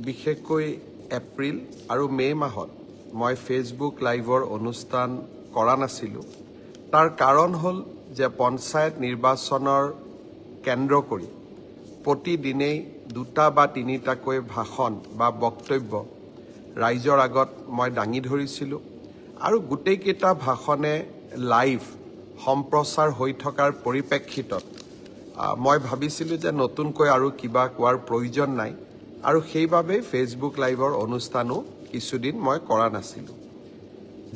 বিশেষকৈ এপ্ৰিল আৰু মে মাহত মই ফেচবুক লাইভৰ অনুষ্ঠান কৰা নাছিলোঁ তাৰ কাৰণ হ'ল যে পঞ্চায়ত নিৰ্বাচনৰ কেন্দ্ৰ কৰি প্ৰতিদিনেই 2টা বা 3টাকৈ ভাষণ বা বক্তব্য ৰাইজৰ আগত মই দাঙি ধৰিছিলোঁ আৰু গোটেইকেইটা ভাষণে লাইভ সম্প্ৰচাৰ হৈ থকাৰ পৰিপ্ৰেক্ষিতত মই ভাবিছিলোঁ যে নতুনকৈ আৰু কিবা কোৱাৰ প্ৰয়োজন নাই আৰু সেইবাবে ফেচবুক লাইভৰ অনুষ্ঠানো কিছুদিন মই কৰা নাছিলোঁ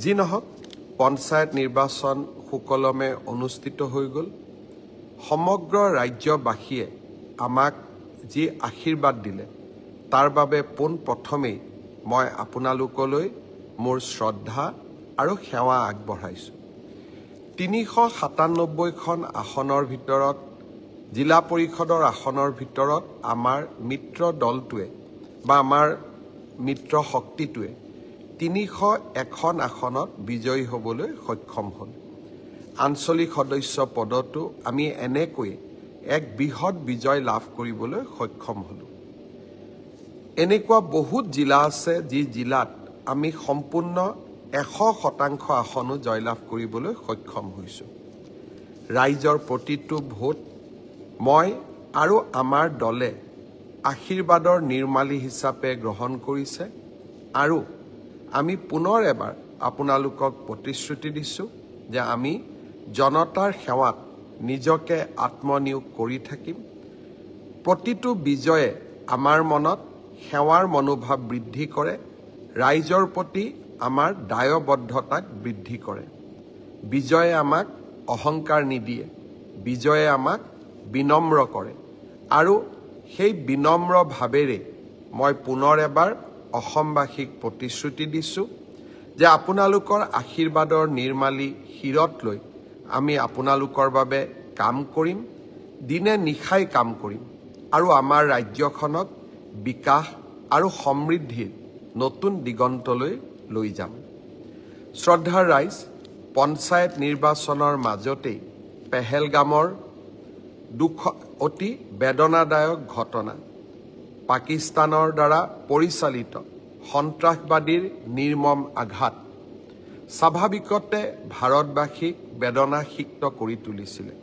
যি নহওক পঞ্চায়ত নিৰ্বাচন সুকলমে অনুষ্ঠিত হৈ গ'ল সমগ্ৰ ৰাজ্যবাসীয়ে আমাক যি আশীৰ্বাদ দিলে তাৰ বাবে পোনপ্ৰথমেই মই আপোনালোকলৈ মোৰ শ্ৰদ্ধা আৰু সেৱা আগবঢ়াইছোঁ 397খন আসনৰ ভিতৰত জিলা পৰিষদৰ আসনৰ ভিতৰত আমাৰ মিত্ৰ দলটোৱে বা আমাৰ মিত্ৰ শক্তিটোৱে 301খন আসনত বিজয়ী হ'বলৈ সক্ষম হ'ল আঞ্চলিক সদস্য পদতো আমি এনেকৈ এক বৃহৎ বিজয় লাভ কৰিবলৈ সক্ষম হ'লোঁ এনেকুৱা বহুত জিলা আছে যি জিলাত আমি সম্পূৰ্ণ 100% আসনো জয়লাভ কৰিবলৈ সক্ষম হৈছোঁ ৰাইজৰ প্ৰতিটো ভোট মই আৰু আমাৰ দলে আশীৰ্বাদৰ নিৰ্মালী হিচাপে গ্ৰহণ কৰিছে আৰু আমি পুনৰ এবাৰ আপোনালোকক প্ৰতিশ্ৰুতি দিছোঁ যে আমি জনতাৰ সেৱাত নিজকে আত্মনিয়োগ কৰি থাকিম প্ৰতিটো বিজয়ে আমাৰ মনত সেৱাৰ মনোভাৱ বৃদ্ধি কৰে ৰাইজৰ প্ৰতি আমাৰ দায়বদ্ধতাক বৃদ্ধি কৰে বিজয়ে আমাক অহংকাৰ নিদিয়ে বিজয়ে আমাক বিনম্ৰ কৰে আৰু সেই বিনম্ৰ ভাৱেৰে মই পুনৰ এবাৰ অসমবাসীক প্ৰতিশ্ৰুতি দিছোঁ যে আপোনালোকৰ আশীৰ্বাদৰ নিৰ্মালী শিৰত লৈ আমি আপোনালোকৰ বাবে কাম কৰিম দিনে নিশাই কাম কৰিম আৰু আমাৰ ৰাজ্যখনক বিকাশ আৰু সমৃদ্ধিৰ নতুন দিগন্তলৈ লৈ যাম শ্ৰদ্ধাৰ ৰাইজ পঞ্চায়ত নিৰ্বাচনৰ মাজতেই পেহেলগামৰ অতি বেদনাদায়ক ঘটনা পাকিস্তানৰ দ্বাৰা পৰিচালিত সন্ত্ৰাসবাদীৰ নিৰ্মম আঘাত স্বাভাৱিকতে ভাৰতবাসীক বেদনাসিক্ত কৰি তুলিছিলে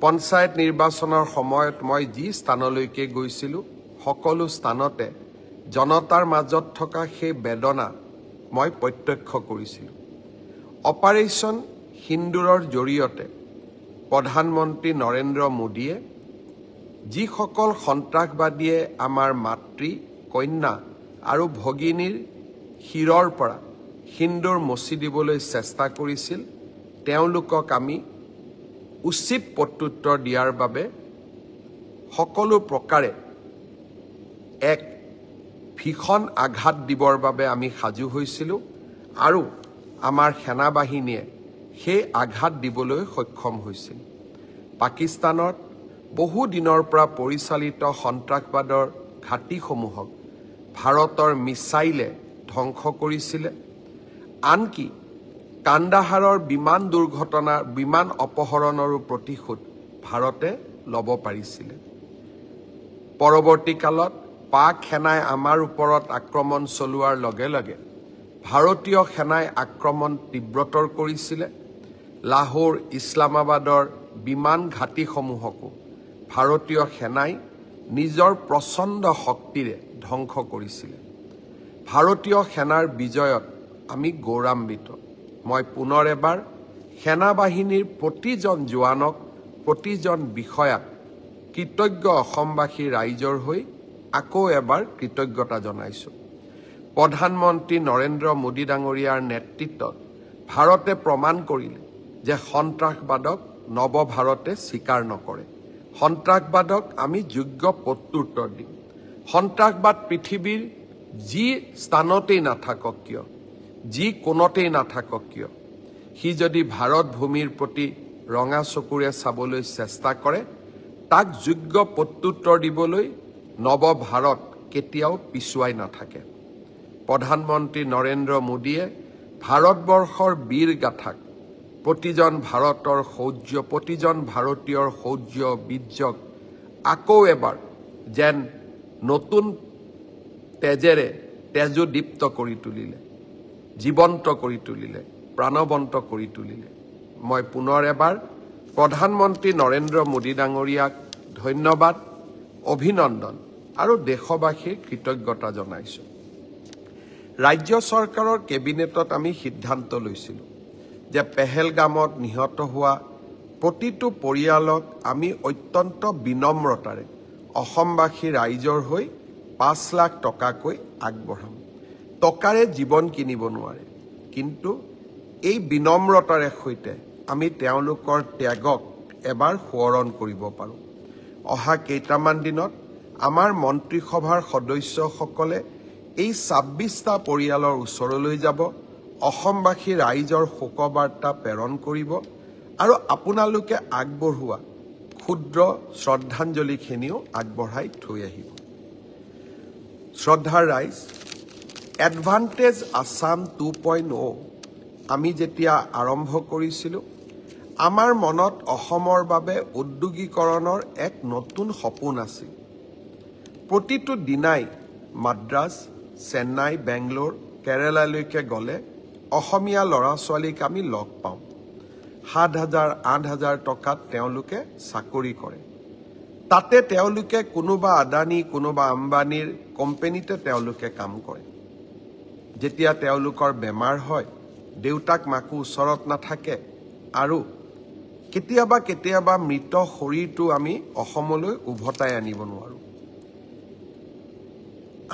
পঞ্চায়ত নিৰ্বাচনৰ সময়ত মই যি স্থানলৈকে গৈছিলোঁ সকলো স্থানতে জনতাৰ মাজত থকা সেই বেদনা মই প্ৰত্যক্ষ কৰিছিলোঁ অপাৰেশ্যন সিন্দুৰৰ জৰিয়তে প্ৰধানমন্ত্ৰী নৰেন্দ্ৰ মোদীয়ে যিসকল সন্ত্ৰাসবাদীয়ে আমাৰ মাতৃ কন্যা আৰু ভগিনীৰ শিৰৰ পৰা সিন্দুৰ মচি দিবলৈ চেষ্টা কৰিছিল তেওঁলোকক আমি উচিত প্ৰত্যুত্তৰ দিয়াৰ বাবে সকলো প্ৰকাৰে এক ভীষণ আঘাত দিবৰ বাবে আমি সাজু হৈছিলোঁ আৰু আমাৰ সেনাবাহিনীয়ে সেই আঘাত দিবলৈ সক্ষম হৈছিল পাকিস্তানত বহু দিনৰ পৰা পৰিচালিত সন্ত্ৰাসবাদৰ ঘাটিসমূহক ভাৰতৰ মিছাইলে ধ্বংস কৰিছিলে আনকি কান্দাহাৰৰ বিমান দুৰ্ঘটনাৰ বিমান অপহৰণৰো প্ৰতিশোধ ভাৰতে ল'ব পাৰিছিলে পৰৱৰ্তী কালত পাক সেনাই আমাৰ ওপৰত আক্ৰমণ চলোৱাৰ লগে লগে ভাৰতীয় সেনাই আক্ৰমণ তীব্ৰতৰ কৰিছিলে লাহোৰ ইছলামাবাদৰ বিমান ঘাটিসমূহকো ভাৰতীয় সেনাই নিজৰ প্ৰচণ্ড শক্তিৰে ধ্বংস কৰিছিলে ভাৰতীয় সেনাৰ বিজয়ত আমি গৌৰৱান্বিত মই পুনৰ এবাৰ সেনাবাহিনীৰ প্ৰতিজন জোৱানক প্ৰতিজন বিষয়াক কৃতজ্ঞ অসমবাসী ৰাইজৰ হৈ আকৌ এবাৰ কৃতজ্ঞতা জনাইছোঁ প্ৰধানমন্ত্ৰী নৰেন্দ্ৰ মোদী ডাঙৰীয়াৰ নেতৃত্বত ভাৰতে প্ৰমাণ কৰিলে যে সন্ত্ৰাসবাদক নৱভাৰতে স্বীকাৰ নকৰে সন্ত্ৰাসবাদক আমি যোগ্য প্ৰত্যুত্তৰ দিম সন্ত্ৰাসবাদ পৃথিৱীৰ যি স্থানতেই নাথাকক কিয় যি কোণতেই নাথাকক কিয় সি যদি ভাৰত ভূমিৰ প্ৰতি ৰঙা চকুৰে চাবলৈ চেষ্টা কৰে তাক যোগ্য প্ৰত্যুত্তৰ দিবলৈ নৱভাৰত কেতিয়াও পিছুৱাই নাথাকে প্ৰধানমন্ত্ৰী নৰেন্দ্ৰ মোদীয়ে ভাৰতবৰ্ষৰ বীৰ গাথাক প্ৰতিজন ভাৰতৰ শৌৰ্য প্ৰতিজন ভাৰতীয়ৰ শৌৰ্য বীৰ্যক আকৌ এবাৰ যেন নতুন তেজেৰে তেজোদীপ্ত কৰি তুলিলে, জীৱন্ত কৰি তুলিলে, প্ৰাণৱন্ত কৰি তুলিলে। মই পুনৰ এবাৰ প্ৰধানমন্ত্ৰী নৰেন্দ্ৰ মোদী ডাঙৰীয়াক ধন্যবাদ, অভিনন্দন আৰু দেশবাসীৰ কৃতজ্ঞতা জনাইছোঁ। ৰাজ্য চৰকাৰৰ কেবিনেটত আমি সিদ্ধান্ত লৈছিলোঁ যে পেহেলগামত নিহত হোৱা প্ৰতিটো পৰিয়ালক আমি অত্যন্ত বিনম্ৰতাৰে অসমবাসী ৰাইজৰ হৈ 5 লাখ টকাকৈ আগবঢ়াম। টকাৰে জীৱন কিনিব নোৱাৰে, কিন্তু এই বিনম্ৰতাৰে সৈতে আমি তেওঁলোকৰ ত্যাগক এবাৰ সোঁৱৰণ কৰিব পাৰোঁ। অহা কেইটামান দিনত আমাৰ মন্ত্ৰীসভাৰ সদস্যসকলে এই 26টা পৰিয়ালৰ ওচৰলৈ যাব, অসমবাসী ৰাইজৰ শোকবাৰ্তা প্ৰেৰণ কৰিব আৰু আপোনালোকে আগবঢ়োৱা ক্ষুদ্ৰ শ্ৰদ্ধাঞ্জলিখিনিও আগবঢ়াই থৈ আহিব। শ্ৰদ্ধাৰ ৰাইজ, এডভান্টেজ আছাম 2.0 আমি যেতিয়া আৰম্ভ কৰিছিলোঁ, আমাৰ মনত অসমৰ বাবে উদ্যোগীকৰণৰ এক নতুন সপোন আছিল। প্ৰতিটো দিনাই মাদ্ৰাজ, চেন্নাই, বেংগলোৰ, কেৰালালৈকে গ'লে অসমীয়া ল'ৰা ছোৱালীক আমি লগ পাওঁ। 7,000, 8,000 টকাত তেওঁলোকে চাকৰি কৰে। তাতে তেওঁলোকে কোনোবা আদানী, কোনোবা আম্বানীৰ কোম্পানীতে তেওঁলোকে কাম কৰে। যেতিয়া তেওঁলোকৰ বেমাৰ হয়, দেউতাক মাকো ওচৰত নাথাকে আৰু কেতিয়াবা মৃত শৰীৰটো আমি অসমলৈ উভতাই আনিব নোৱাৰোঁ।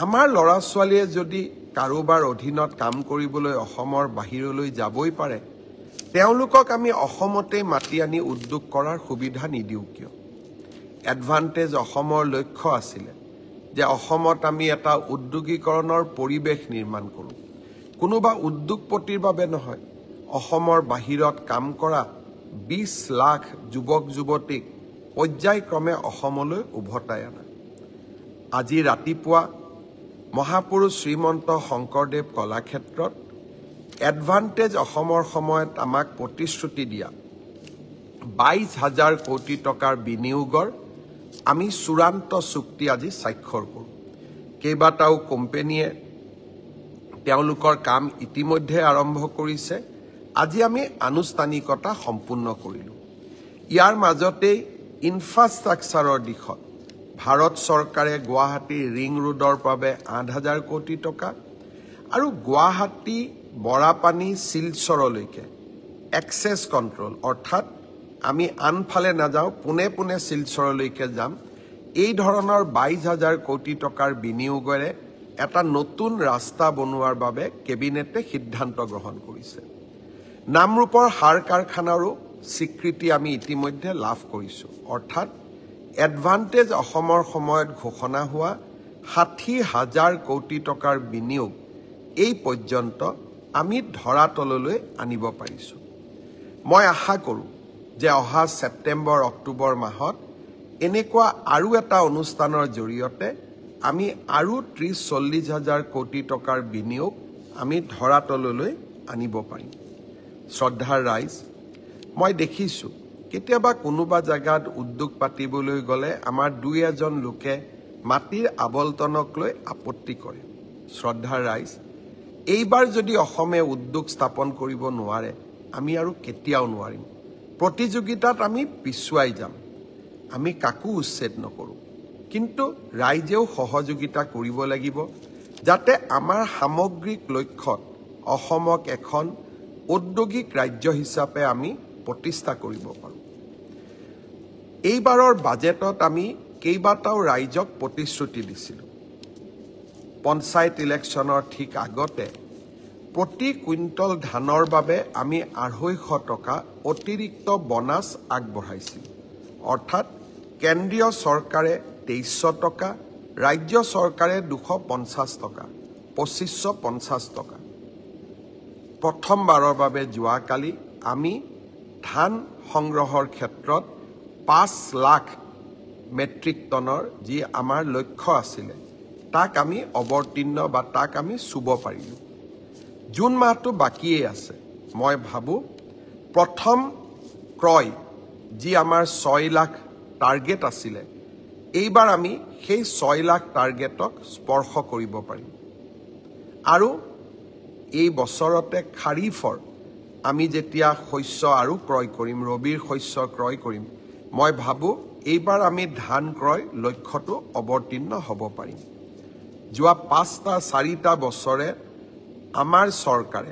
আমাৰ ল'ৰা ছোৱালীয়ে যদি কাৰোবাৰ অধীনত কাম কৰিবলৈ অসমৰ বাহিৰলৈ যাবই পাৰে, তেওঁলোকক আমি অসমতেই মাতি আনি উদ্যোগ কৰাৰ সুবিধা নিদিওঁ কিয়? এডভান্টেজ অসমৰ লক্ষ্য আছিলে যে অসমত আমি এটা উদ্যোগীকৰণৰ পৰিৱেশ নিৰ্মাণ কৰোঁ। কোনোবা উদ্যোগপতিৰ বাবে নহয়, অসমৰ বাহিৰত কাম কৰা 20 লাখ যুৱক যুৱতীক পৰ্যায়ক্ৰমে অসমলৈ উভতাই আনা। আজি ৰাতিপুৱা মহাপুৰুষ শ্ৰীমন্ত শংকৰদেৱ কলাক্ষেত্ৰত এডভান্টেজ অসমৰ সময়ত আমাক প্ৰতিশ্ৰুতি দিয়া 22,000 কোটি টকাৰ বিনিয়োগৰ আমি চূড়ান্ত চুক্তি আজি স্বাক্ষৰ কৰোঁ। কেইবাটাও কোম্পানীয়ে তেওঁলোকৰ কাম ইতিমধ্যে আৰম্ভ কৰিছে। আজি আমি আনুষ্ঠানিকতা সম্পূৰ্ণ কৰিলোঁ। ইয়াৰ মাজতেই ইনফ্ৰাষ্ট্ৰাকচাৰৰ দিশত ভাৰত চৰকাৰে গুৱাহাটীৰ ৰিং ৰোডৰ বাবে 8,000 কোটি টকা আৰু গুৱাহাটী বৰাপানী শিলচৰলৈকে এক্সেছ কণ্ট্ৰল, অৰ্থাৎ আমি আনফালে নাযাওঁ, পোনে পোনে শিলচৰলৈকে যাম, এই ধৰণৰ 22,000 কোটি টকাৰ বিনিয়োগেৰে এটা নতুন ৰাস্তা বনোৱাৰ বাবে কেবিনেটে সিদ্ধান্ত গ্ৰহণ কৰিছে। নামৰূপৰ সাৰ কাৰখানাৰো স্বীকৃতি আমি ইতিমধ্যে লাভ কৰিছোঁ। অৰ্থাৎ এডভান্টেজ অসমৰ সময়ত ঘোষণা হোৱা 60,000 কোটি টকাৰ বিনিয়োগ এই পৰ্যন্ত আমি ধৰাতললৈ আনিব পাৰিছোঁ। মই আশা কৰোঁ যে অহা ছেপ্টেম্বৰ অক্টোবৰ মাহত এনেকুৱা আৰু এটা অনুষ্ঠানৰ জৰিয়তে আমি আৰু 30-40,000 কোটি টকাৰ বিনিয়োগ আমি ধৰাতললৈ আনিব পাৰিম। শ্ৰদ্ধাৰ ৰাইজ, মই দেখিছোঁ কেতিয়াবা কোনোবা জেগাত উদ্যোগ পাতিবলৈ গ'লে আমাৰ 2-এজন লোকে মাটিৰ আবলটনক লৈ আপত্তি কৰে। শ্ৰদ্ধাৰ ৰাইজ, এইবাৰ যদি অসমে উদ্যোগ স্থাপন কৰিব নোৱাৰে, আমি আৰু কেতিয়াও নোৱাৰিম। প্ৰতিযোগিতাত আমি পিছুৱাই যাম। আমি কাকো উচ্ছেদ নকৰোঁ, কিন্তু ৰাইজেও সহযোগিতা কৰিব লাগিব যাতে আমাৰ সামগ্ৰিক লক্ষ্যত অসমক এখন ঔদ্যোগিক ৰাজ্য হিচাপে আমি প্ৰতিষ্ঠা কৰিব পাৰোঁ। এইবাৰৰ বাজেটত আমি কেইবাটাও ৰাইজক প্ৰতিশ্ৰুতি দিছিলোঁ। পঞ্চায়ত ইলেকশ্যনৰ ঠিক আগতে প্ৰতি কুইণ্টল ধানৰ বাবে আমি 250 টকা অতিৰিক্ত বনাছ আগবঢ়াইছিলোঁ। অৰ্থাৎ কেন্দ্ৰীয় চৰকাৰে 2300 টকা, ৰাজ্য চৰকাৰে 250 টকা, 2550 টকা। প্ৰথমবাৰৰ বাবে যোৱাকালি আমি ধান সংগ্ৰহৰ ক্ষেত্ৰত 5 লাখ মেট্ৰিক টনৰ যি আমাৰ লক্ষ্য আছিলে, তাক আমি অৱতীৰ্ণ বা তাক আমি চুব পাৰিলোঁ। জুন মাহটো বাকীয়ে আছে। মই ভাবোঁ প্ৰথম ক্ৰয় যি আমাৰ 6 লাখ টাৰ্গেট আছিলে, এইবাৰ আমি সেই 6 লাখ টাৰ্গেটক স্পৰ্শ কৰিব পাৰিম আৰু এই বছৰতে খাৰিফৰ আমি যেতিয়া শস্য আৰু ক্ৰয় কৰিম ৰবিৰ শস্য ক্ৰয় কৰিম মই ভাবো এইবাৰ আমি ধান ক্ৰয় লক্ষ্যটো অৱতীৰ্ণ হ'ব পাৰিম যোৱা 4টা বছৰে আমাৰ চৰকাৰে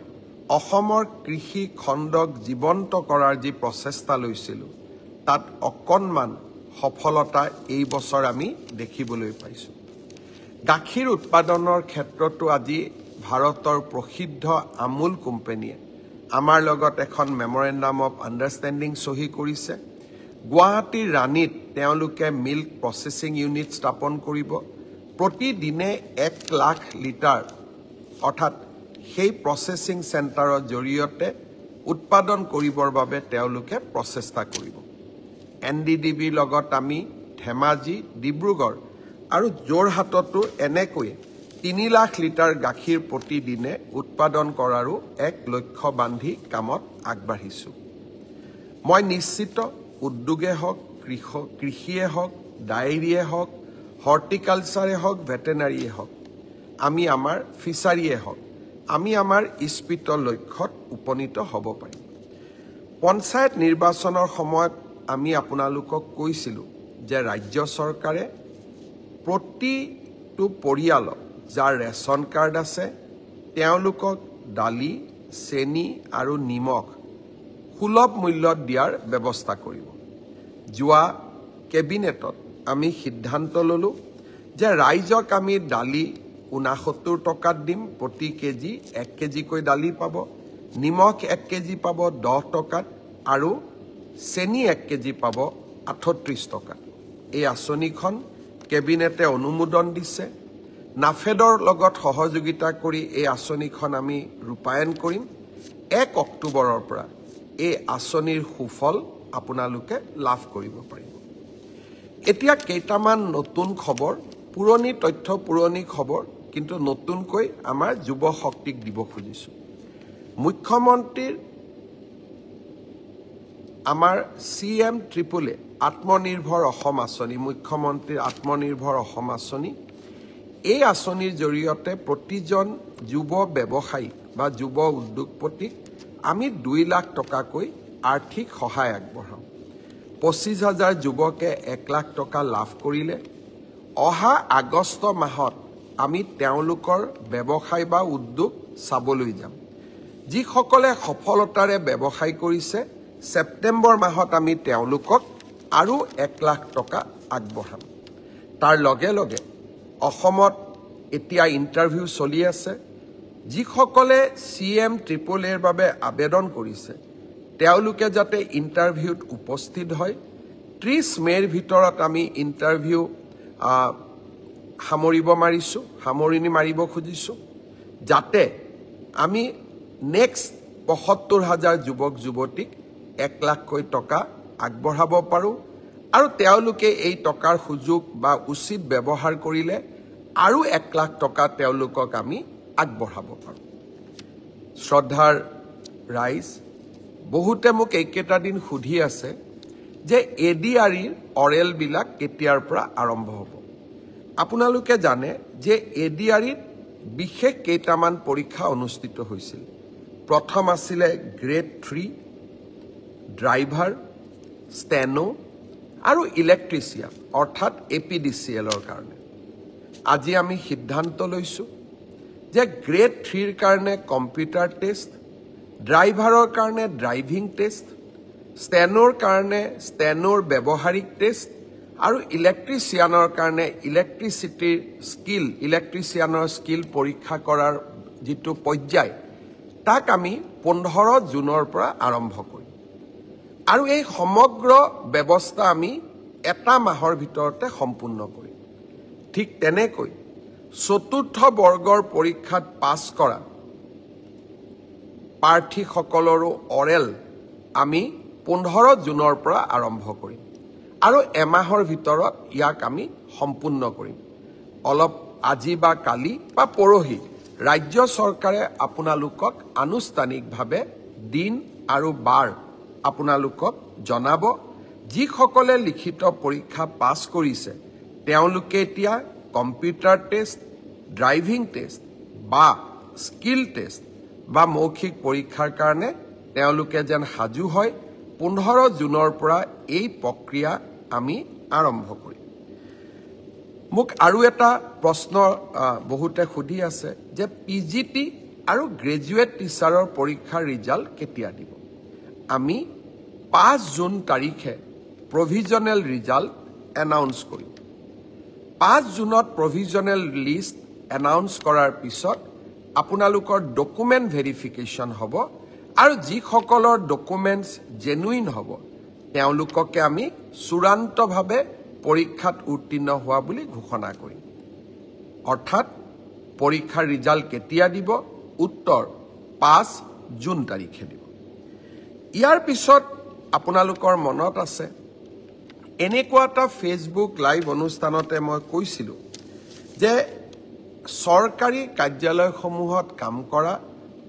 অসমৰ কৃষি খণ্ডক জীৱন্ত কৰাৰ যি প্ৰচেষ্টা লৈছিল তাত অকণমান সফলতা এই বছৰ আমি দেখিবলৈ পাইছো গাখীৰ উৎপাদনৰ ক্ষেত্ৰতো আজি ভাৰতৰ প্ৰসিদ্ধ আমুল কোম্পানীয়ে আমাৰ লগত এখন মেমৰেণ্ডাম অফ আণ্ডাৰষ্টেণ্ডিং সহি কৰিছে গুৱাহাটীৰ ৰাণীত তেওঁলোকে মিল্ক প্ৰচেছিং ইউনিট স্থাপন কৰিব প্ৰতিদিনে 1 লাখ লিটাৰ অৰ্থাৎ সেই প্ৰচেছিং চেণ্টাৰৰ জৰিয়তে উৎপাদন কৰিবৰ বাবে তেওঁলোকে প্ৰচেষ্টা কৰিব NDDB লগত আমি ধেমাজি ডিব্ৰুগড় আৰু যোৰহাটতো এনেকৈ 3 লাখ লিটাৰ গাখীৰ প্ৰতিদিনে উৎপাদন কৰাৰো এক লক্ষ্য বান্ধি কামত আগবাঢ়িছো মই নিশ্চিত উদ্যোগে হওক কৃষিয়ে হওক ডায়েৰীয়ে হওক হৰ্টিকালচাৰে হওক ভেটেনাৰীয়ে হওক আমি আমাৰ ফিচাৰীয়ে হওক আমি আমাৰ ইস্পিত লক্ষ্যত উপনীত হ'ব পাৰিম পঞ্চায়ত নিৰ্বাচনৰ সময়ত আমি আপোনালোকক কৈছিলো যে ৰাজ্য চৰকাৰে প্ৰতিটো পৰিয়ালক যাৰ ৰেচন কাৰ্ড আছে তেওঁলোকক দালি চেনি আৰু নিমখ সুলভ মূল্যত দিয়াৰ ব্যৱস্থা কৰিব যোৱা কেবিনেটত আমি সিদ্ধান্ত ললো যে ৰাইজক আমি দালি 69 টকাত দিম প্ৰতি কেজি 1 কেজিকৈ দালি পাব নিমখ 1 কেজি পাব 10 টকাত আৰু চেনি 1 কেজি পাব 38 টকাত এই আঁচনিখন কেবিনেটে অনুমোদন দিছে নাফেডৰ লগত সহযোগিতা কৰি এই আঁচনিখন আমি ৰূপায়ণ কৰিম 1 অক্টোবৰৰ পৰা এই আঁচনিৰ সুফল আপোনালোকে লাভ কৰিব পাৰিব এতিয়া কেইটামান নতুন খবৰ পুৰণি তথ্য পুৰণি খবৰ কিন্তু নতুনকৈ আমাৰ যুৱ শক্তিক দিব খুজিছো মুখ্যমন্ত্ৰীৰ আমাৰ CM ট্ৰিপলে আত্মনিৰ্ভৰ অসম আঁচনি মুখ্যমন্ত্ৰীৰ আত্মনিৰ্ভৰ অসম আঁচনি এই আঁচনিৰ জৰিয়তে প্ৰতিজন যুৱ ব্যৱসায়ী বা যুৱ উদ্যোগপতিক আমি 2 লাখ টকাকৈ আৰ্থিক সহায় আগবঢ়াম 25,000 যুৱকে 1 লাখ টকা লাভ কৰিলে অহা আগষ্ট মাহত আমি তেওঁলোকৰ ব্যৱসায় বা উদ্যোগ চাবলৈ যাম যিসকলে সফলতাৰে ব্যৱসায় কৰিছে সেপ্টেম্বৰ মাহত আমি তেওঁলোকক আৰু 1 লাখ টকা আগবঢ়াম তাৰ লগে লগে অসমত এতিয়া ইন্টাৰভিউ চলি আছে যিসকলে CM ট্ৰিপলেৰ বাবে আবেদন কৰিছে তেওঁলোকে যাতে ইন্টাৰভিউত উপস্থিত হয় 30 মেৰ ভিতৰত আমি ইন্টাৰভিউ সামৰণি মাৰিব খুজিছো যাতে আমি নেক্সট ৭৫,000 যুৱক যুৱতীক 1 লাখকৈ টকা আগবঢ়াব পাৰো আৰু তেওঁলোকে এই টকাৰ সুযোগ বা উচিত ব্যৱহাৰ কৰিলে আৰু 1 লাখ টকা তেওঁলোকক আমি আগবঢ়াব পাৰো শ্ৰদ্ধাৰ ৰাইজ বহুতে মোক এইকেইটা দিন সুধি আছে যে ADREৰ অৰেল বিলাক কেতিয়াৰ পৰা আৰম্ভ হ'ব আপোনালোকে জানে যে ADREত বিশেষ কেইটামান পৰীক্ষা অনুষ্ঠিত হৈছিল প্ৰথম আছিল গ্ৰেড 3 ড্ৰাইভাৰ ষ্টেনো আৰু ইলেক্ট্ৰিচিয়ান অৰ্থাৎ APDCLৰ কাৰণে আজি আমি সিদ্ধান্ত লৈছো যে গ্ৰেড 3ৰ কাৰণে কম্পিউটাৰ টেষ্ট ড্ৰাইভাৰৰ কাৰণে ড্ৰাইভিং টেষ্ট ষ্টেনোৰ কাৰণে ষ্টেনোৰ ব্যৱহাৰিক টেষ্ট আৰু ইলেক্ট্ৰিচিয়ানৰ কাৰণে ইলেক্ট্ৰিচিয়ানৰ স্কিল পৰীক্ষা কৰাৰ যিটো পৰ্যায় তাক আমি 15 জুনৰ পৰা আৰম্ভ কৰিম আৰু এই সমগ্ৰ ব্যৱস্থা আমি এটা মাহৰ ভিতৰতে সম্পূৰ্ণ কৰিম ঠিক তেনেকৈ চতুৰ্থ বৰ্গৰ পৰীক্ষাত পাছ কৰা প্ৰাৰ্থীসকলৰো অৰেল আমি 15 জুনৰ পৰা আৰম্ভ কৰিম আৰু এমাহৰ ভিতৰত ইয়াক আমি সম্পূৰ্ণ কৰিম অলপ আজি বা কালি বা পৰহি ৰাজ্য চৰকাৰে আপোনালোকক আনুষ্ঠানিকভাৱে দিন আৰু বাৰ আপোনালোকক জনাব যিসকলে লিখিত পৰীক্ষা পাছ কৰিছে তেওঁলোকে এতিয়া কম্পিউটাৰ টেষ্ট, ড্ৰাইভিং টেষ্ট বা স্কিল টেষ্ট বা মৌখিক পৰীক্ষাৰ কাৰণে তেওঁলোকে যেন সাজু হয় 15 জুনৰ পৰা এই প্ৰক্ৰিয়া আমি আৰম্ভ কৰিম। মোক আৰু এটা প্ৰশ্ন বহুতে সুধি আছে যে পিজিটি আৰু গ্ৰেজুৱেট টিচাৰৰ পৰীক্ষাৰ ৰিজাল্ট কেতিয়া দিব? আমি 5 জুন তাৰিখে প্ৰভিজনেল ৰিজাল্ট এনাউন্স কৰিম। 5 জুনত প্ৰভিজনেল লিষ্ট এনাউন্স কৰাৰ পিছত আপোনালোকৰ ডকুমেণ্ট ভেৰিফিকেশ্যন হ'ব আৰু যিসকলৰ ডকুমেণ্টছ জেনুইন হ'ব তেওঁলোককে আমি চূড়ান্তভাৱে পৰীক্ষাত উত্তীৰ্ণ হোৱা বুলি ঘোষণা কৰিম। অৰ্থাৎ পৰীক্ষাৰ ৰিজাল্ট কেতিয়া দিব? উত্তৰ 5 জুন তাৰিখে দিব। ইয়াৰ পিছত আপোনালোকৰ মনত আছে এনেকুৱা এটা ফেচবুক লাইভ অনুষ্ঠানতে মই কৈছিলোঁ যে চৰকাৰী কাৰ্যালয়সমূহত কাম কৰা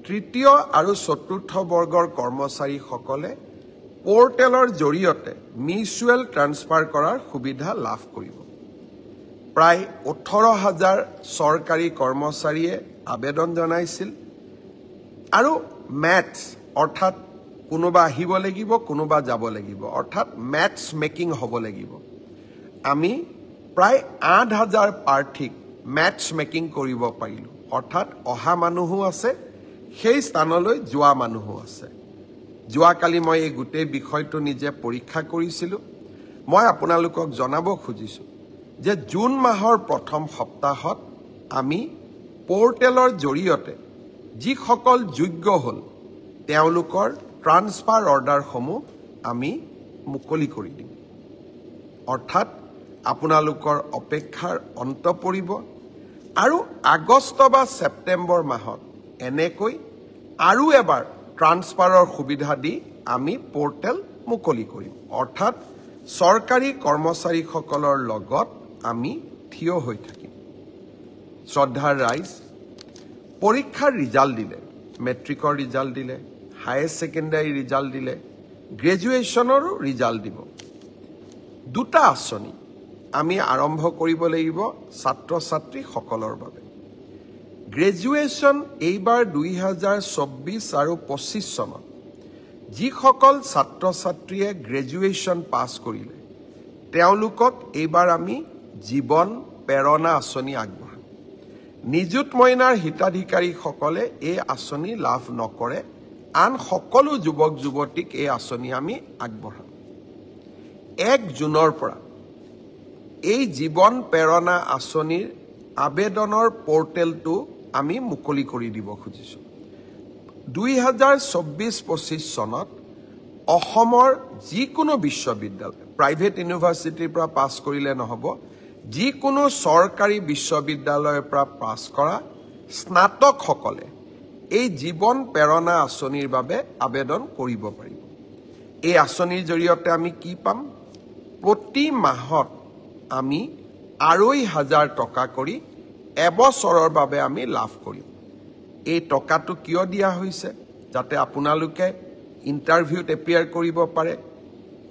তৃতীয় আৰু চতুৰ্থ বৰ্গৰ কৰ্মচাৰীসকলে পোৰ্টেলৰ জৰিয়তে মিউচুৱেল ট্ৰান্সফাৰ কৰাৰ সুবিধা লাভ কৰিব। প্ৰায় 18,000 চৰকাৰী কৰ্মচাৰীয়ে আবেদন জনাইছিল আৰু মেথছ অৰ্থাৎ কোনোবা আহিব লাগিব, কোনোবা যাব লাগিব, অৰ্থাৎ মেথছ মেকিং হ'ব লাগিব। আমি প্ৰায় 8,000 প্ৰাৰ্থীক মেথছ মেকিং কৰিব পাৰিলোঁ। অৰ্থাৎ অহা মানুহো আছে, সেই স্থানলৈ যোৱা মানুহো আছে। যোৱাকালি মই এই গোটেই বিষয়টো নিজে পৰীক্ষা কৰিছিলোঁ। মই আপোনালোকক জনাব খুজিছোঁ যে জুন মাহৰ প্ৰথম সপ্তাহত আমি পোৰ্টেলৰ জৰিয়তে যিসকল যোগ্য হ'ল তেওঁলোকৰ ট্ৰান্সফাৰ অৰ্ডাৰসমূহ আমি মুকলি কৰি দিম। অৰ্থাৎ আপোনালোকৰ অপেক্ষাৰ অন্ত পৰিব আৰু আগষ্ট বা ছেপ্টেম্বৰ মাহত এনেকৈ আৰু এবাৰ ট্ৰান্সফাৰৰ সুবিধা দি আমি পোৰ্টেল মুকলি কৰিম। অৰ্থাৎ চৰকাৰী কৰ্মচাৰীসকলৰ লগত আমি থিয় হৈ থাকিম। শ্ৰদ্ধাৰ ৰাইজ, পৰীক্ষাৰ ৰিজাল্ট দিলে, মেট্ৰিকৰ ৰিজাল্ট দিলে, হায়াৰ ছেকেণ্ডাৰী ৰিজাল্ট দিলে, গ্ৰেজুৱেশ্যনৰো ৰিজাল্ট দিব। দুটা আঁচনি আমি আৰম্ভ কৰিব লাগিব ছাত্ৰ ছাত্ৰীসকলৰ বাবে। গ্ৰেজুৱেশ্যন এইবাৰ 2024 আৰু 25 চনত যিসকল ছাত্ৰ ছাত্ৰীয়ে গ্ৰেজুৱেশ্যন পাছ কৰিলে তেওঁলোকক এইবাৰ আমি জীৱন প্ৰেৰণা আঁচনি আগবঢ়াম। নিযুত মইনাৰ হিতাধিকাৰীসকলে এই আঁচনি লাভ নকৰে, আন সকলো যুৱক যুৱতীক এই আঁচনি আমি আগবঢ়াম। 1 জুনৰ পৰা এই জীৱন প্ৰেৰণা আঁচনিৰ আবেদনৰ পৰ্টেলটো আমি মুকলি কৰি দিব খুজিছোঁ। 2024-25 চনত অসমৰ যিকোনো বিশ্ববিদ্যালয়, প্ৰাইভেট ইউনিভাৰ্চিটিৰ পৰা পাছ কৰিলে নহ'ব, যিকোনো চৰকাৰী বিশ্ববিদ্যালয়ৰ পৰা পাছ কৰা স্নাতকসকলে এই জীৱন প্ৰেৰণা আঁচনিৰ বাবে আবেদন কৰিব পাৰিব। এই আঁচনিৰ জৰিয়তে আমি কি পাম? প্ৰতি মাহত আমি 2,500 টকা কৰি এবছৰৰ বাবে আমি লাভ কৰিম। এই টকাটো কিয় দিয়া হৈছে? যাতে আপোনালোকে ইণ্টাৰভিউত এপিয়াৰ কৰিব পাৰে,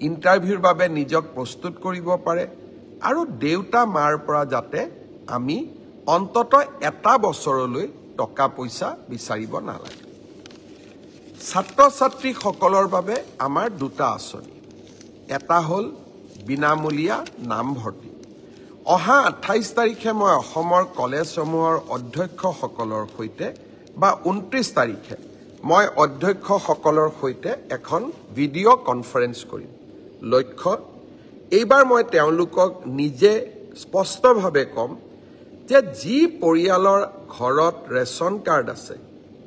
ইণ্টাৰভিউৰ বাবে নিজক প্ৰস্তুত কৰিব পাৰে আৰু দেউতা মাৰ পৰা যাতে আমি অন্ততঃ এটা বছৰলৈ টকা পইচা বিচাৰিব নালাগে। ছাত্ৰ ছাত্ৰীসকলৰ বাবে আমাৰ দুটা আঁচনি। এটা হ'ল বিনামূলীয়া নামভৰ্তি। অহা 28 তাৰিখে মই অসমৰ কলেজসমূহৰ অধ্যক্ষসকলৰ সৈতে বা 29 তাৰিখে মই অধ্যক্ষসকলৰ সৈতে এখন ভিডিঅ' কনফাৰেন্স কৰিম। লক্ষ্য, এইবাৰ মই তেওঁলোকক নিজে স্পষ্টভাৱে ক'ম যে যি পৰিয়ালৰ ঘৰত ৰেচন কাৰ্ড আছে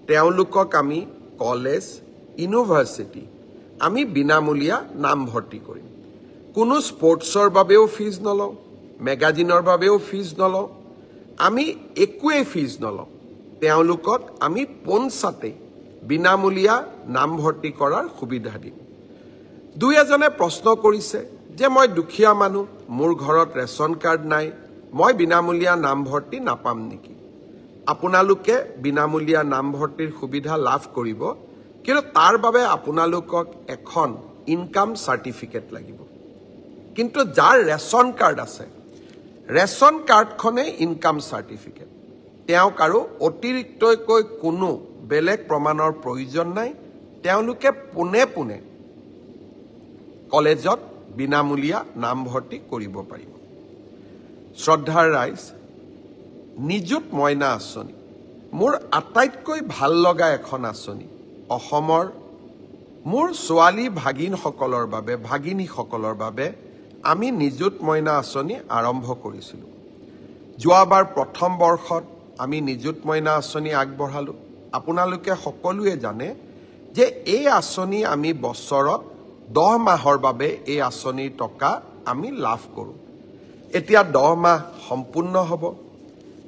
তেওঁলোকক আমি কলেজ, ইউনিভাৰ্চিটি আমি বিনামূলীয়া নামভৰ্তি কৰিম। কোনো স্পৰ্টছৰ বাবেও ফিজ নলওঁ, মেগাজিনৰ বাবেও ফিজ নলওঁ, আমি একোৱেই ফিজ নলওঁ। তেওঁলোকক আমি পোনছাতে বিনামূলীয়া নামভৰ্তি কৰাৰ সুবিধা দিম। দুই এজনে প্ৰশ্ন কৰিছে যে মই দুখীয়া মানুহ, মোৰ ঘৰত ৰেচন কাৰ্ড নাই, মই বিনামূলীয়া নামভৰ্তি নাপাম নেকি? আপোনালোকে বিনামূলীয়া নামভৰ্তিৰ সুবিধা লাভ কৰিব, কিন্তু তাৰ বাবে আপোনালোকক এখন ইনকাম চাৰ্টিফিকেট লাগিব। কিন্তু যাৰ ৰেচন কাৰ্ড আছে, ৰেচন কাৰ্ডখনে ইনকাম সাৰ্টিফিকেট তেওঁক আৰু অতিৰিক্তকৈ কোনো বেলেগ প্ৰমাণৰ প্ৰয়োজন নাই তেওঁলোকে পুনে পুনে কলেজত বিনামূলীয়া নামভৰ্তি কৰিব পাৰিব শ্ৰদ্ধাৰ ৰাইজ নিযুত মইনা আঁচনি মোৰ আটাইতকৈ ভাল লগা এখন আঁচনি অসমৰ মোৰ ছোৱালী ভাগিনসকলৰ বাবে ভাগিনীসকলৰ বাবে আমি নিযুত মইনা আঁচনি আৰম্ভ কৰিছিলোঁ যোৱাবাৰ প্ৰথম বৰ্ষত আমি নিযুত মইনা আঁচনি আগবঢ়ালোঁ আপোনালোকে সকলোৱে জানে যে এই আঁচনি আমি বছৰত 10 মাহৰ বাবে এই আঁচনিৰ টকা আমি লাভ কৰোঁ এতিয়া 10 মাহ সম্পূৰ্ণ হ'ব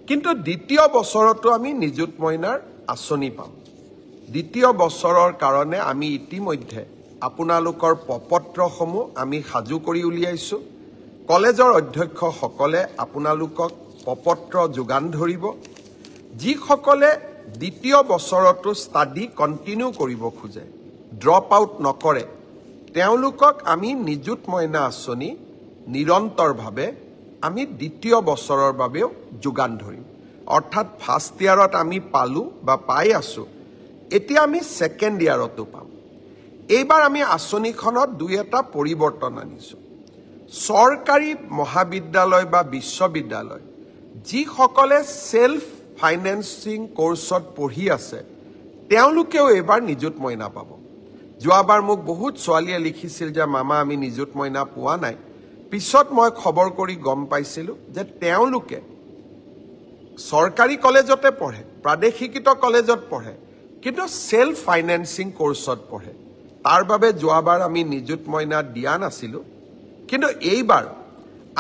কিন্তু দ্বিতীয় বছৰতো আমি নিযুত মইনাৰ আঁচনি পাম দ্বিতীয় বছৰৰ কাৰণে আমি ইতিমধ্যে আপোনালোকৰ পপত্ৰসমূহ আমি সাজু কৰি উলিয়াইছোঁ কলেজৰ অধ্যক্ষসকলে আপোনালোকক পপত্ৰ যোগান ধৰিব যিসকলে দ্বিতীয় বছৰতো ষ্টাডি কণ্টিনিউ কৰিব খোজে ড্ৰপ আউট নকৰে তেওঁলোকক আমি নিযুত মইনা আঁচনি নিৰন্তৰভাৱে আমি দ্বিতীয় বছৰৰ বাবেও যোগান ধৰিম অৰ্থাৎ ফাৰ্ষ্ট ইয়াৰত আমি পালোঁ বা পাই আছোঁ এতিয়া আমি সেকেন্ড ইয়াৰতো পাম এইবাৰ আমি আঁচনিখনত দুই এটা পৰিৱৰ্তন আনিছোঁ চৰকাৰী মহাবিদ্যালয় বা বিশ্ববিদ্যালয় যিসকলে সেল্ফ ফাইনেন্সিং কোৰ্সত পঢ়ি আছে তেওঁলোকেও এইবাৰ নিযুত মইনা পাব যোৱাবাৰ মোক বহুত ছোৱালীয়ে লিখিছিল যে মামা আমি নিযুত মইনা পোৱা নাই পিছত মই খবৰ কৰি গম পাইছিলোঁ যে তেওঁলোকে চৰকাৰী কলেজতে পঢ়ে প্ৰাদেশিকৃত কলেজত পঢ়ে কিন্তু সেল্ফ ফাইনেন্সিং কোৰ্সত পঢ়ে তাৰ বাবে যোৱাবাৰ আমি নিযুত মইনা দিয়া নাছিলোঁ কিন্তু এইবাৰ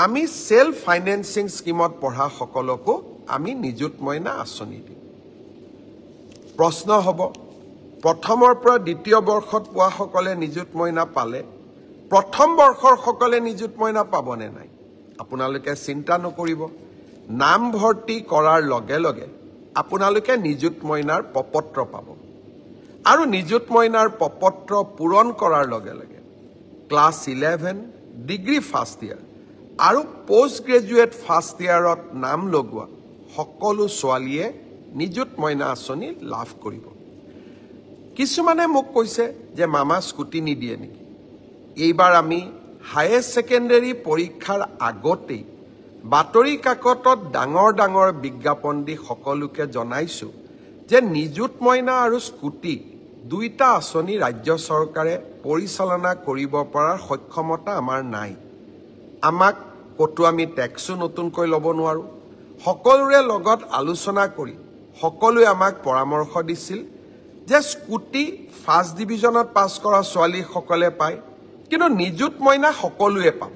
আমি সেল্ফ ফাইনেন্সিং স্কিমত পঢ়া সকলকো আমি নিযুত মইনা আঁচনি দিম প্ৰশ্ন হ'ব প্ৰথমৰ পৰা দ্বিতীয় বৰ্ষত পোৱা সকলে নিযুত মইনা পালে প্ৰথম বৰ্ষৰ সকলে নিযুত মইনা পাবনে নাই আপোনালোকে চিন্তা নকৰিব নামভৰ্তি কৰাৰ লগে লগে আপোনালোকে নিযুত মইনাৰ পপত্ৰ পাব আৰু নিযুত মইনাৰ পপত্ৰ পূৰণ কৰাৰ লগে লগে ক্লাছ 11 ডিগ্ৰী ফাৰ্ষ্ট ইয়াৰ আৰু পোষ্ট গ্ৰেজুৱেট ফাৰ্ষ্ট ইয়াৰত নাম লগোৱা সকলো ছোৱালীয়ে নিযুত মইনা আঁচনি লাভ কৰিব কিছুমানে মোক কৈছে যে মামা স্কুটি নিদিয়ে নেকি এইবাৰ আমি হায়াৰ সেকেন্ডাৰী পৰীক্ষাৰ আগতেই বাতৰি কাকতত ডাঙৰ ডাঙৰ বিজ্ঞাপন দি সকলোকে জনাইছো যে নিযুত মইনা আৰু স্কুটি দুইটা আঁচনি ৰাজ্য চৰকাৰে পৰিচালনা কৰিব পৰাৰ সক্ষমতা আমাৰ নাই আমাক কতো আমি টেক্সো নতুনকৈ ল'ব নোৱাৰো সকলোৰে লগত আলোচনা কৰি সকলোৱে আমাক পৰামৰ্শ দিছিল যে স্কুটি ফাৰ্ষ্ট ডিভিজনত পাছ কৰা ছোৱালী সকলে পায় কিন্তু নিযুত মইনা সকলোৱে পাব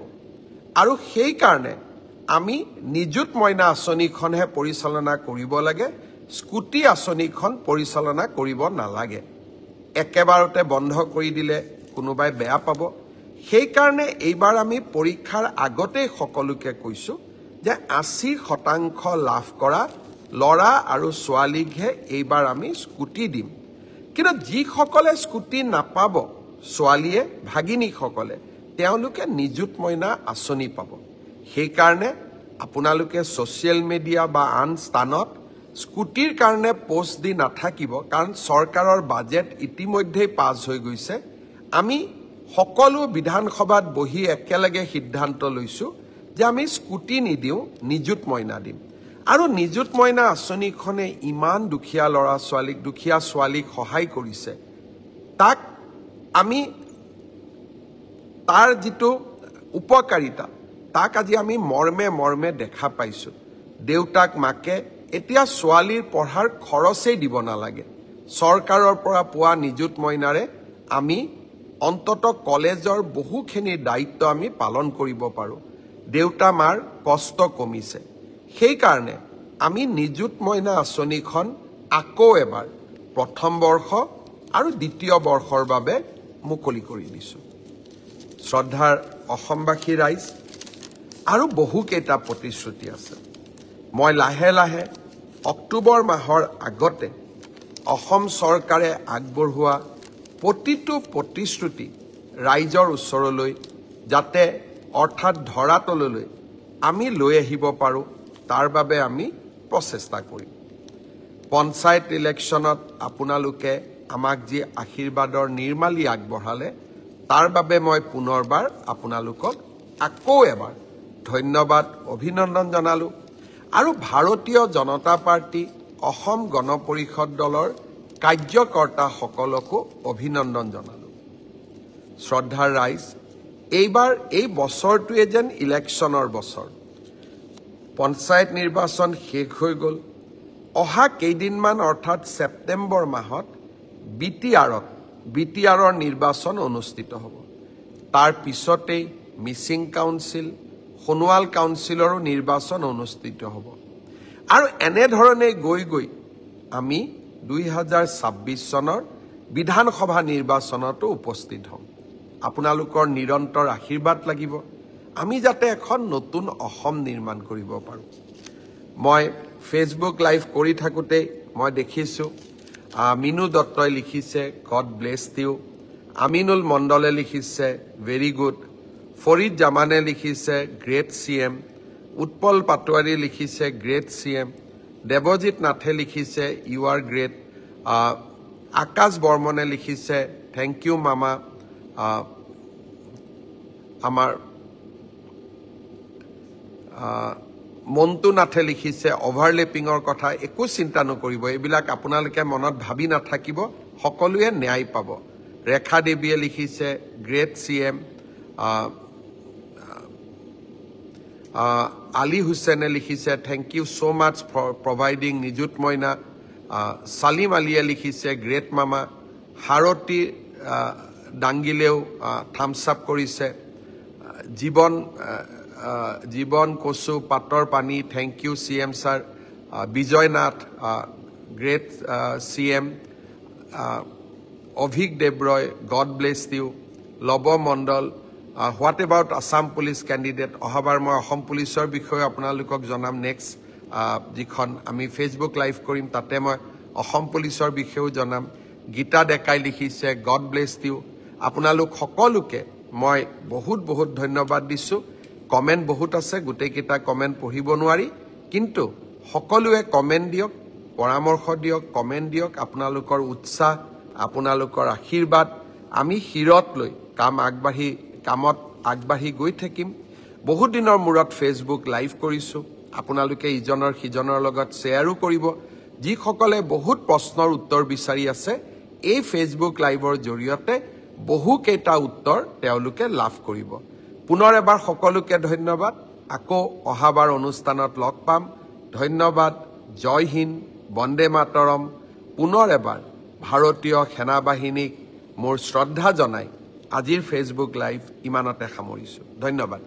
আৰু সেই কাৰণে আমি নিযুত মইনা আঁচনিখনহে পৰিচালনা কৰিব লাগে স্কুটি আঁচনিখন পৰিচালনা কৰিব নালাগে একেবাৰতে বন্ধ কৰি দিলে কোনোবাই বেয়া পাব সেই কাৰণে এইবাৰ আমি পৰীক্ষাৰ আগতে সকলোকে কৈছো যে 80% লাভ কৰা লৰা আৰু ছোৱালীকহে এইবাৰ আমি স্কুটি দিম কিন্তু যিসকলে স্কুটি নাপাব ছোৱালীয়ে ভাগিনীসকলে তেওঁলোকে নিযুত মইনা আঁচনি পাব সেই কাৰণে আপোনালোকে সোশ্যাল মিডিয়া বা আন স্থানত স্কুটিৰ কাৰণে পোষ্ট দি নাথাকিব কাৰণ চৰকাৰৰ বাজেট ইতিমধ্যে পাছ হৈ গৈছে আমি সকলো বিধানসভাত বহি একেলগে সিদ্ধান্ত লৈছো যে আমি স্কুটি নিদিও নিযুত মইনা দিম আৰু নিযুত মইনা আঁচনিখনে ইমান দুখীয়া লৰা ছোৱালীক দুখীয়া ছোৱালীক সহায় কৰিছে তাক আমি তাৰ যিটো উপকাৰিতা তাক আজি আমি মৰ্মে মৰ্মে দেখা পাইছো দেউতাক মাকে এতিয়া ছোৱালীৰ পঢ়াৰ খৰচেই দিব নালাগে চৰকাৰৰ পৰা পোৱা নিযুত মইনাৰে আমি অন্তত কলেজৰ বহুখিনি দায়িত্ব আমি পালন কৰিব পাৰো দেউতা মাৰ কষ্ট কমিছে সেই কাৰণে আমি নিযুত মইনা আঁচনিখন আকৌ এবাৰ প্ৰথম বৰ্ষ আৰু দ্বিতীয় বৰ্ষৰ বাবে মুকলি কৰি দিছো শ্ৰদ্ধাৰ অসমবাসী ৰাইজ আৰু বহুকেইটা প্ৰতিশ্ৰুতি আছে মই লাহে লাহে অক্টোবৰ মাহৰ আগতে অসম চৰকাৰে আগবঢ়োৱা প্ৰতিটো প্ৰতিশ্ৰুতি ৰাইজৰ ওচৰলৈ যাতে অৰ্থাৎ ধৰাতললৈ আমি লৈ আহিব পাৰোঁ তাৰ বাবে আমি প্ৰচেষ্টা কৰিম পঞ্চায়ত ইলেকশ্যনত আপোনালোকে আমাক যি আশীৰ্বাদৰ নিৰ্মালী আগবঢ়ালে তাৰ বাবে মই পুনৰবাৰ আপোনালোকক আকৌ এবাৰ ধন্যবাদ অভিনন্দন জনালোঁ আৰু ভাৰতীয় জনতা পাৰ্টি অসম গণ পৰিষদ দলৰ কাৰ্যকৰ্তাসকলকো অভিনন্দন জনালোঁ শ্ৰদ্ধাৰ ৰাইজ এইবাৰ এই বছৰটোৱে যেন ইলেকশ্যনৰ বছৰ পঞ্চায়ত নিৰ্বাচন শেষ হৈ গ'ল অহা কেইদিনমান অৰ্থাৎ ছেপ্টেম্বৰ মাহত বিটিআৰৰ নিৰ্বাচন অনুষ্ঠিত হ'ব তাৰ পিছতেই মিচিং কাউন্সিল সোণোৱাল কাউন্সিলৰো নিৰ্বাচন অনুষ্ঠিত হ'ব আৰু এনেধৰণে গৈ আমি 2026 চনৰ বিধানসভা নিৰ্বাচনতো উপস্থিত হ'ম আপোনালোকৰ নিৰন্তৰ আশীৰ্বাদ লাগিব আমি যাতে এখন নতুন অসম নিৰ্মাণ কৰিব পাৰোঁ মই ফেচবুক লাইভ কৰি থাকোঁতে মই দেখিছোঁ মিনু দত্তই লিখিছে গড ব্লেছ ইউ আমিনুল মণ্ডলে লিখিছে ভেৰি গুড ফৰিদ জামানে লিখিছে গ্ৰেট CM উৎপল পাটোৱাৰী লিখিছে গ্ৰেট CM দেৱজিৎ নাথে লিখিছে ইউ আৰ গ্ৰেট আকাশ বৰ্মনে লিখিছে থেংক ইউ মামা আমাৰ মন্টু নাথে লিখিছে অভাৰলেপিঙৰ কথা একো চিন্তা নকৰিব এইবিলাক আপোনালোকে মনত ভাবি নাথাকিব সকলোৱে ন্যায় পাব ৰেখা দেৱীয়ে লিখিছে গ্ৰেট CM আলী হুছেইনে লিখিছে thank you so much for providing নিযুত মইনা সালিম আলীয়ে লিখিছে গ্ৰেট মামা হাৰতী ডাংগিলেও থামছ আপ কৰিছে জীৱন কচু পাতৰ পানী thank you CM sir Bijoy Nath great CM Abhik Debroy god bless you Lav Mandal what about Assam police candidate অহাবাৰ মই অসম পুলিচৰ বিষয়ে আপোনালোকক জনাম নেক্সট যিখন আমি ফেচবুক লাইভ কৰিম তাতে মই অসম পুলিচৰ বিষয়েও জনাম গীতা ডেকাই লিখিছে গড ব্লেছ ইউ আপোনালোক সকলোকে মই বহুত ধন্যবাদ দিছোঁ কমেণ্ট বহুত আছে গোটেইকেইটা কমেণ্ট পঢ়িব নোৱাৰি কিন্তু সকলোৱে কমেণ্ট দিয়ক পৰামৰ্শ দিয়ক কমেণ্ট দিয়ক আপোনালোকৰ উৎসাহ আপোনালোকৰ আশীৰ্বাদ আমি শিৰত লৈ কামত আগবাঢ়ি গৈ থাকিম বহুত দিনৰ মূৰত ফেচবুক লাইভ কৰিছোঁ আপোনালোকে ইজনৰ সিজনৰ লগত শ্বেয়াৰো কৰিব যিসকলে বহুত প্ৰশ্নৰ উত্তৰ বিচাৰি আছে এই ফেচবুক লাইভৰ জৰিয়তে বহুকেইটা উত্তৰ তেওঁলোকে লাভ কৰিব পুনৰ এবাৰ সকলোকে ধন্যবাদ আকৌ অহাবাৰ অনুষ্ঠানত লগ পাম ধন্যবাদ জয় হিন্দ বন্দে মাতৰম পুনৰ এবাৰ ভাৰতীয় সেনাবাহিনীক মোৰ শ্ৰদ্ধা জনাই আজিৰ ফেচবুক লাইভ ইমানতে সামৰিছোঁ ধন্যবাদ